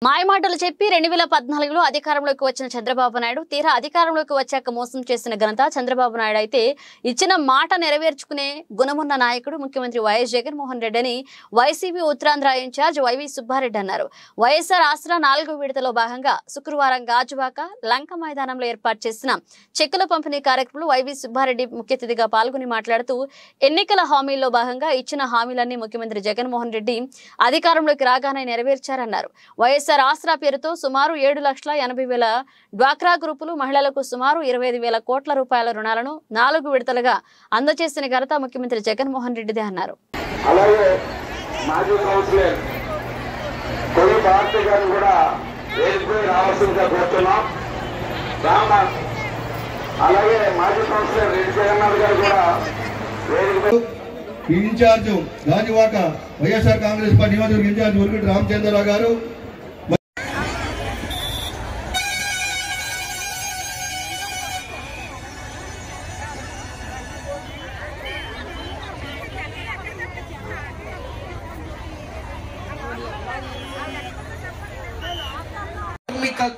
మాయమాటలు చెప్పి 2014లో అధికారంలోకి వచ్చిన చంద్రబాబు నాయుడు తీరా అధికారంలోకి వచ్చాక మోసం చేసిన ఘనత చంద్రబాబు నాయుడు అయితే ఇచ్చిన మాట నెరవేర్చుకునే గుణమున్న నాయకుడు ముఖ్యమంత్రి వైఎస్ జగన్మోహన్ రెడ్డి అని వైసీపీ ఉత్తరాంధ్ర ఇన్ఛార్జ్ వైవి సుబ్బారెడ్డి అన్నారు. వైఎస్ఆర్ ఆసరా 4వ విడతలో భాగంగా శుక్రవారం గాజువాక లంక మైదానంలో ఏర్పాటు చేసిన చెక్కుల పంపిణీ కార్యక్రమంలో వైవి సుబ్బారెడ్డి ముఖ్య అతిథిగా పాల్గొని మాట్లాడుతూ ఎన్నికల హామీల్లో భాగంగా ఇచ్చిన హామీలన్నీ ముఖ్యమంత్రి జగన్మోహన్ రెడ్డి అధికారంలోకి రాగానే నెరవేర్చారన్నారు. వైఎస్ఆర్ ఆసరా పేరుతో సుమారు 7,80,000 డ్వాక్రా గ్రూపులు మహిళలకు సుమారు 25,000 కోట్ల రూపాయల రుణాలను 4 విడతలుగా అందజేసిన ఘనత ముఖ్యమంత్రి జగన్మోహన్ రెడ్డిదే అన్నారు. అలాగే మాజీ కౌన్సిలర్ కొలి భారతి గారిని కూడా వేదికపై రావాల్సిందిగా కోరుతున్నాం. అలాగే మాజీ కౌన్సిలర్ రెడ్డి జగన్నాథ్ గారు కూడా వేదికపై ఇన్ఛార్జ్ గాజువాక వైఎస్ఆర్ కాంగ్రెస్ పార్టీ నియోజకవర్గ ఇన్ఛార్జ్ ఉరిగడ్డ రామచంద్రరావు గారు,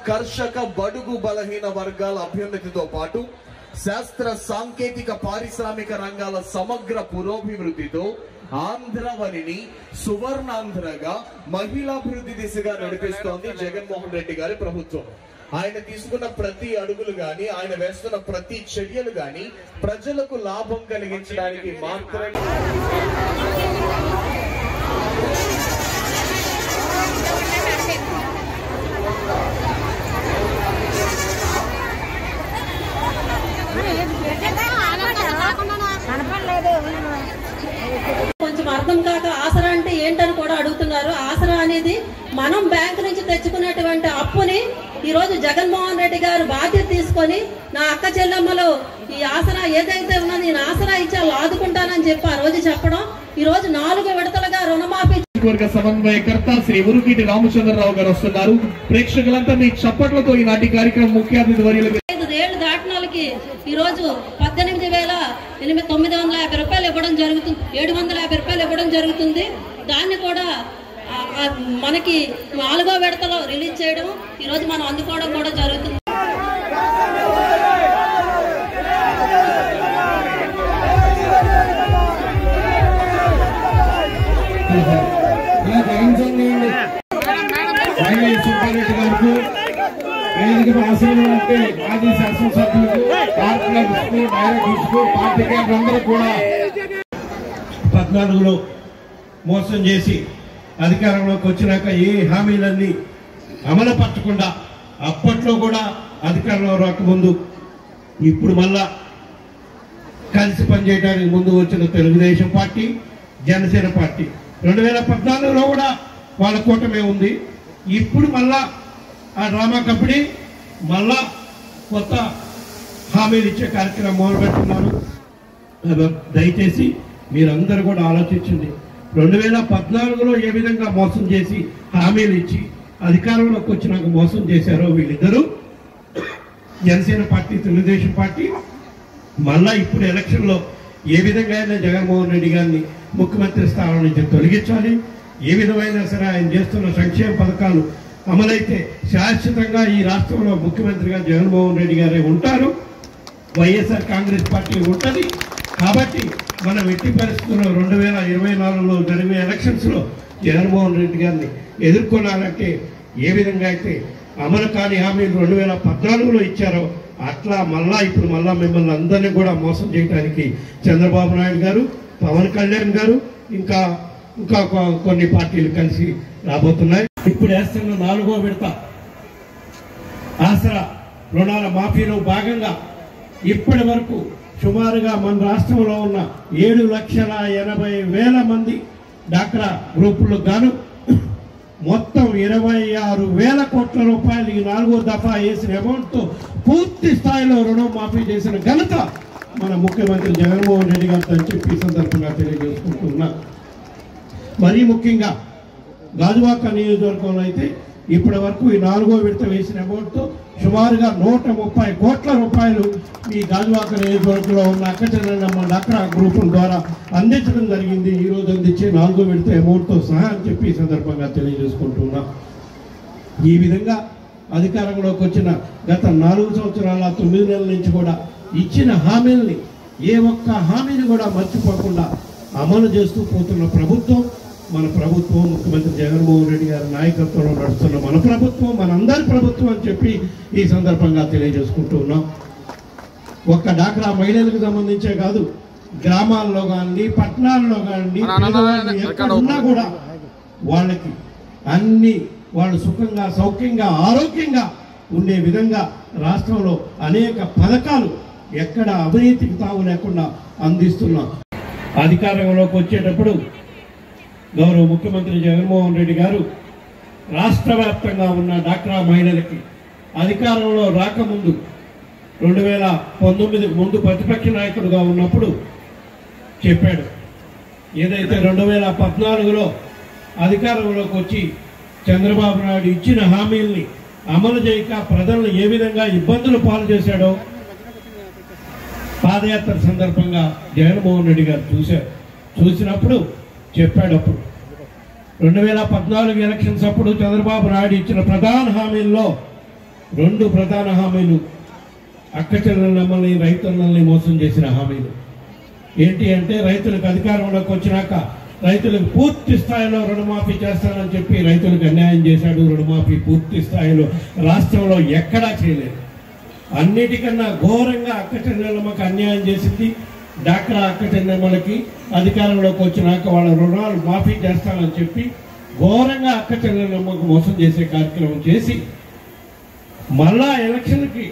కర్షక బడుగు బలహీన వర్గాల అభ్యున్నతితో పాటు శాస్త్ర సాంకేతిక పారిశ్రామిక రంగాల సమగ్ర పురోభివృద్ధితో ఆంధ్రవనిని సువర్ణాంధ్రగా మహిళాభివృద్ధి దిశగా నడిపిస్తోంది జగన్మోహన్ రెడ్డి గారి ప్రభుత్వం. ఆయన తీసుకున్న ప్రతి అడుగులు గాని, ఆయన వేస్తున్న ప్రతి చర్యలు గాని ప్రజలకు లాభం కలిగించడానికి మాత్రమే. కొంచెం అర్థం కాక ఆసరా అంటే ఏంటని కూడా అడుగుతున్నారు. ఆసరా అనేది మనం బ్యాంకు నుంచి తెచ్చుకున్నటువంటి అప్పుని ఈ రోజు జగన్మోహన్ రెడ్డి గారు బాధ్యత తీసుకొని నా అక్క చెల్లెమ్మలు ఈ ఆసరా ఏదైతే ఉన్నది నేను ఆసరా ఇచ్చా ఆదుకుంటానని చెప్పి ఆ రోజు చెప్పడం, ఈ రోజు 4 విడతలుగా రుణమాఫీ. సమన్వయకర్త శ్రీ ఉరుకిటి రామచంద్రరావు గారు వస్తున్నారు. ప్రేక్షకులంతా మీ చప్పట్లతో ఈనాటి కార్యక్రమం ముఖ్య అతిథి వర్యులు. 5 ఏళ్లు దాటిన వాళ్ళకి ఈ రోజు 18,950 రూపాయలు ఇవ్వడం జరుగుతుంది, 750 రూపాయలు ఇవ్వడం జరుగుతుంది. దాన్ని కూడా మనకి 4వ విడతలో రిలీజ్ చేయడం ఈ రోజు మనం అందుకోవడం కూడా జరుగుతుంది. సుబ్బారెడ్డి గారికి వేదిక ఆశీర్వాదంటే మాజీ శాసనసభ్యులకు, కార్పొరేటర్లకు, డైరెక్టర్లకు, పార్టీ కేడర్లందరూ కూడా 14లో మోసం చేసి అధికారంలోకి వచ్చినాక ఏ హామీలన్నీ అమలుపరచకుండా అప్పట్లో కూడా అధికారంలో రాకముందు ఇప్పుడు మళ్ళా కలిసి పనిచేయడానికి ముందు వచ్చిన తెలుగుదేశం పార్టీ, జనసేన పార్టీ 2014లో కూడా వాళ్ళ కూటమే ఉంది. ఇప్పుడు మళ్ళా ఆ డ్రామా కంపెనీ మళ్ళా కొత్త హామీలు ఇచ్చే కార్యక్రమం మొదలుపెట్టున్నారు. దయచేసి మీరందరూ కూడా ఆలోచించండి. 2014లో ఏ విధంగా మోసం చేసి హామీలు ఇచ్చి అధికారంలోకి వచ్చినాక మోసం చేశారో వీళ్ళిద్దరూ, జనసేన పార్టీ, తెలుగుదేశం పార్టీ, మళ్ళా ఇప్పుడు ఎలక్షన్లో ఏ విధంగా అయినా జగన్మోహన్ రెడ్డి గారిని ముఖ్యమంత్రి స్థానం నుంచి తొలగించాలి, ఏ విధమైన సరే ఆయన చేస్తున్న సంక్షేమ పథకాలు అమలైతే శాశ్వతంగా ఈ రాష్ట్రంలో ముఖ్యమంత్రిగా జగన్మోహన్ రెడ్డి గారే ఉంటారు, వైఎస్ఆర్ కాంగ్రెస్ పార్టీ ఉంటుంది. కాబట్టి మనం ఎట్టి పరిస్థితుల్లో 2024లో జరిగే ఎలక్షన్స్లో జగన్మోహన్ రెడ్డి గారిని ఎదుర్కొనాలంటే ఏ విధంగా అయితే అమలు కాని హామీలు 2014లో ఇచ్చారో అట్లా మళ్ళా ఇప్పుడు మళ్ళా మిమ్మల్ని అందరినీ కూడా మోసం చేయడానికి చంద్రబాబు నాయుడు గారు, పవన్ కళ్యాణ్ గారు, ఇంకా కొన్ని పార్టీలు కలిసి రాబోతున్నాయి. ఇప్పుడు వేస్తున్న 4వ విడత ఆసరా రుణాల మాఫీలో భాగంగా ఇప్పటి వరకు సుమారుగా మన రాష్ట్రంలో ఉన్న 7,80,000 మంది డాక్రా గ్రూపులకు గాను మొత్తం 26,000 కోట్ల రూపాయలు ఈ 4వ దఫా వేసిన అమౌంట్తో పూర్తి స్థాయిలో రుణం మాఫీ చేసిన ఘనత మన ముఖ్యమంత్రి జగన్మోహన్ రెడ్డి గారితో అని చెప్పి ఈ సందర్భంగా తెలియజేసుకుంటున్నా. మరీ ముఖ్యంగా గాజువాక నియోజకవర్గంలో అయితే ఇప్పటి వరకు ఈ 4వ విడత వేసిన అమౌంట్తో సుమారుగా 130 కోట్ల రూపాయలు ఈ గాజువాక నియోజకవర్గంలో ఉన్న అక్కచెల్లెళ్ళమ్మ డాక్రా గ్రూపుల ద్వారా అందించడం జరిగింది. ఈ రోజు అందించే 4వ విడత అమౌంట్తో సహా అని చెప్పి ఈ సందర్భంగా తెలియజేసుకుంటున్నా. ఈ విధంగా అధికారంలోకి వచ్చిన గత 4 సంవత్సరాల 9 నెలల నుంచి కూడా ఇచ్చిన హామీల్ని ఏ ఒక్క హామీని కూడా మర్చిపోకుండా అమలు చేస్తూ పోతున్న ప్రభుత్వం మన ప్రభుత్వం. ముఖ్యమంత్రి జగన్మోహన్ రెడ్డి గారి నాయకత్వంలో నడుస్తున్న మన ప్రభుత్వం, మనందరి ప్రభుత్వం అని చెప్పి ఈ సందర్భంగా తెలియజేసుకుంటూ ఉన్నాం. ఒక్క డాక్రా మహిళలకు సంబంధించే కాదు, గ్రామాల్లో కానీ పట్టణాల్లో కానీ ఎక్కడున్నా కూడా వాళ్ళకి అన్ని వాళ్ళు సుఖంగా సౌఖ్యంగా ఆరోగ్యంగా ఉండే విధంగా రాష్ట్రంలో అనేక పథకాలు ఎక్కడ అవినీతికి తావు లేకుండా అందిస్తున్నాం. అధికారంలోకి వచ్చేటప్పుడు గౌరవ ముఖ్యమంత్రి జగన్మోహన్ రెడ్డి గారు రాష్ట్ర వ్యాప్తంగా ఉన్న డాక్రా మహిళలకి అధికారంలో రాకముందు 2019 ముందు ప్రతిపక్ష నాయకుడుగా ఉన్నప్పుడు చెప్పాడు. ఏదైతే 2014లో అధికారంలోకి వచ్చి చంద్రబాబు నాయుడు ఇచ్చిన హామీల్ని అమలు చేయక ప్రజలను ఏ విధంగా ఇబ్బందులు పాలు చేశాడో పాదయాత్ర సందర్భంగా జగన్మోహన్ రెడ్డి గారు చూసినప్పుడు చెప్పాడు. అప్పుడు 2014 ఎలక్షన్స్ అప్పుడు చంద్రబాబు నాయుడు ఇచ్చిన ప్రధాన హామీల్లో 2 ప్రధాన హామీలు అక్క చెల్లెళ్ళని రైతులని మోసం చేసిన హామీలు ఏంటి అంటే, రైతులకు అధికారంలోకి వచ్చినాక రైతులకు పూర్తి స్థాయిలో రుణమాఫీ చేస్తానని చెప్పి రైతులకు అన్యాయం చేశాడు. రుణమాఫీ పూర్తి స్థాయిలో రాష్ట్రంలో ఎక్కడా చేయలేదు. అన్నిటికన్నా ఘోరంగా అక్క చెల్లెళ్ళమ్మకి అన్యాయం చేసింది. డాక్రా అక్క చెల్లెమ్మలకి అధికారంలోకి వచ్చినాక వాళ్ళ రుణాలు మాఫీ చేస్తానని చెప్పి ఘోరంగా అక్క చెల్లెళ్ళమ్మకు మోసం చేసే కార్యక్రమం చేసి మళ్ళా ఎలక్షన్కి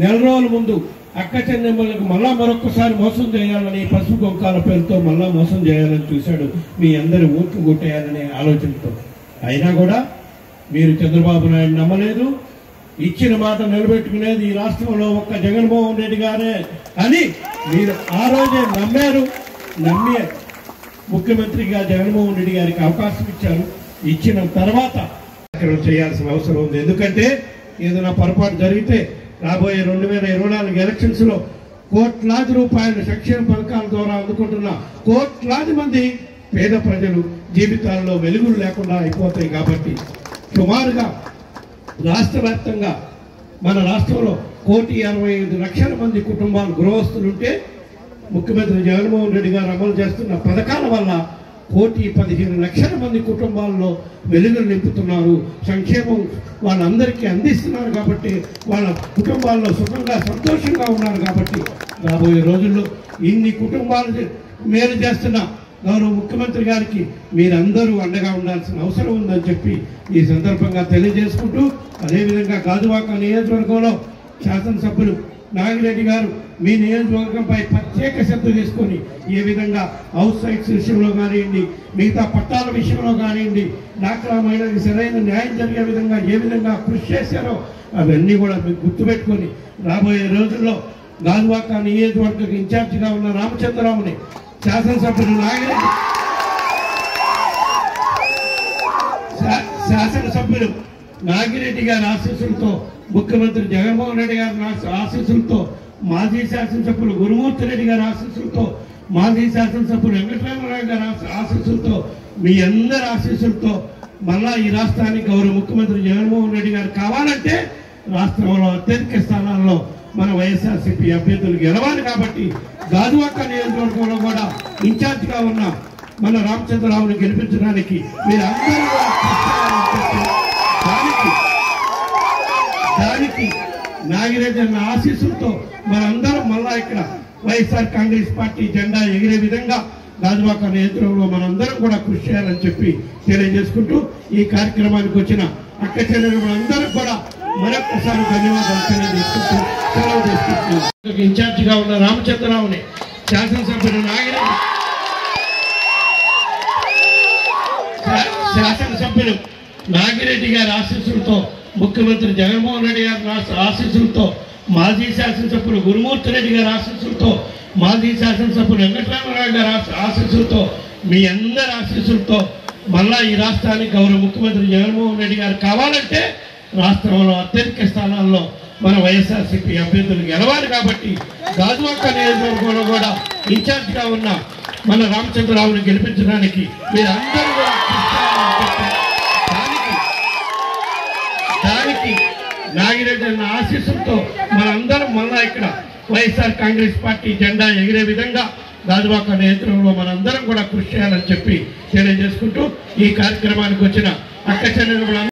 4 రోజుల ముందు అక్క చెల్లెమ్మలకు మళ్ళా మరొకసారి మోసం చేయాలని పసుపు కుంకాల పేరుతో మళ్ళా మోసం చేయాలని చూశాడు. మీ అందరి ఓట్లు కొట్టేయాలనే ఆలోచనతో. అయినా కూడా మీరు చంద్రబాబు నాయుడు నమ్మలేదు. ఇచ్చిన మాట నిలబెట్టుకునేది ఈ రాష్ట్రంలో ఒక్క జగన్మోహన్ రెడ్డి గారే అని మీరు ఆ రోజే నమ్మారు. నమ్మి ముఖ్యమంత్రిగా జగన్మోహన్ రెడ్డి గారికి అవకాశం ఇచ్చారు. ఇచ్చిన తర్వాత చేయాల్సిన అవసరం ఉంది. ఎందుకంటే ఏదైనా పొరపాటు జరిగితే రాబోయే 2024 ఎలక్షన్స్ లో కోట్లాది రూపాయల సంక్షేమ పథకాల ద్వారా అందుకుంటున్న కోట్లాది మంది పేద ప్రజలు జీవితాల్లో వెలుగులు లేకుండా అయిపోతాయి. కాబట్టి సుమారుగా రాష్ట్ర వ్యాప్తంగా మన రాష్ట్రంలో 1,65,00,000 మంది కుటుంబాలు గృహస్థులుంటే ముఖ్యమంత్రి జగన్మోహన్ రెడ్డి గారు అమలు చేస్తున్న పథకాల వల్ల 1,15,00,000 మంది కుటుంబాల్లో వెలుగులు నింపుతున్నారు. సంక్షేమం వాళ్ళందరికీ అందిస్తున్నారు. కాబట్టి వాళ్ళ కుటుంబాల్లో సుఖంగా సంతోషంగా ఉన్నారు. కాబట్టి రాబోయే రోజుల్లో ఇన్ని కుటుంబాలు మేలు చేస్తున్న గౌరవ ముఖ్యమంత్రి గారికి మీరందరూ అండగా ఉండాల్సిన అవసరం ఉందని చెప్పి ఈ సందర్భంగా తెలియజేసుకుంటూ, అదేవిధంగా గాజువాక నియోజకవర్గంలో శాసనసభ్యులు నాగిరెడ్డి గారు మీ నియోజకవర్గంపై ప్రత్యేక శ్రద్ధ తీసుకొని ఏ విధంగా హౌస్ సైట్స్ విషయంలో కానివ్వండి, మిగతా పట్టాల విషయంలో కానివ్వండి, డాక్రా మహిళలకు సరైన న్యాయం జరిగే విధంగా ఏ విధంగా కృషి చేశారో అవన్నీ కూడా మీకు గుర్తుపెట్టుకొని రాబోయే రోజుల్లో గాజువాక నియోజకవర్గ ఇన్ఛార్జిగా ఉన్న రామచంద్రరావుని శాసనసభ్యులు నాగిరెడ్డి గారి ఆశీస్సులతో, ముఖ్యమంత్రి జగన్మోహన్ రెడ్డి గారి ఆశీస్సులతో, మాజీ శాసనసభ్యులు గురుమూర్తి రెడ్డి గారి ఆశీస్సులతో, మాజీ శాసనసభ్యులు వెంకటరామరావు గారి ఆశీస్సులతో, మీ అందరి ఆశీస్సులతో మళ్ళా ఈ రాష్ట్రానికి గౌరవ ముఖ్యమంత్రి జగన్మోహన్ రెడ్డి గారు కావాలంటే రాష్ట్రంలో అత్యధిక స్థానాల్లో మన వైఎస్ఆర్సీపీ అభ్యర్థులు గెలవాలి. కాబట్టి గాజువాక నియోజకవర్గంలో కూడా ఇన్ఛార్జిగా ఉన్న మన రామచంద్రరావుని గెలిపించడానికి మీరు అందరూ దానికి నాగిరెడ్డి అన్న ఆశీస్సులతో మనందరం మళ్ళా ఇక్కడ వైఎస్ఆర్ కాంగ్రెస్ పార్టీ జెండా ఎగిరే విధంగా గాజువాక నియోజకవర్గంలో మనందరం కూడా కృషి చేయాలని చెప్పి తెలియజేసుకుంటూ, ఈ కార్యక్రమానికి వచ్చిన అక్క చెల్లెలందరూ కూడా మరొకసారి ధన్యవాదాలు తెలియజేసుకుంటూ సెలవు తీసుకుంటున్నాం. ఇన్ఛార్జిగా ఉన్న రామచంద్రరావుని శాసనసభ్యులు నాగిరెడ్డి గారి ఆశీస్సులతో, ముఖ్యమంత్రి జగన్మోహన్ రెడ్డి గారి ఆశీస్సులతో, మాజీ శాసనసభ్యులు గురుమూర్తి రెడ్డి గారి ఆశీస్సులతో, మాజీ శాసనసభ్యులు వెంకటరామరావు గారి ఆశీస్సులతో, మీ అందరి ఆశీస్సులతో మళ్ళా ఈ రాష్ట్రానికి గౌరవ ముఖ్యమంత్రి జగన్మోహన్ రెడ్డి గారు కావాలంటే రాష్ట్రంలో అత్యధిక స్థానాల్లో మన వైఎస్ఆర్సీపీ అభ్యర్థులు గెలవాలి. కాబట్టి గాజువాక నియోజకవర్గంలో కూడా ఇన్ఛార్జిగా ఉన్న మన రామచంద్రరావుని గెలిపించడానికి మీరందరూ కూడా నాగిరెడ్డి అన్న ఆశీస్సులతో మనందరం మళ్ళా ఇక్కడ వైఎస్ఆర్ కాంగ్రెస్ పార్టీ జెండా ఎగిరే విధంగా గాజువాక నేతృత్వంలో మనందరం కూడా కృషి చేయాలని చెప్పి తెలియజేసుకుంటూ ఈ కార్యక్రమానికి వచ్చిన అక్క చెల్లెలు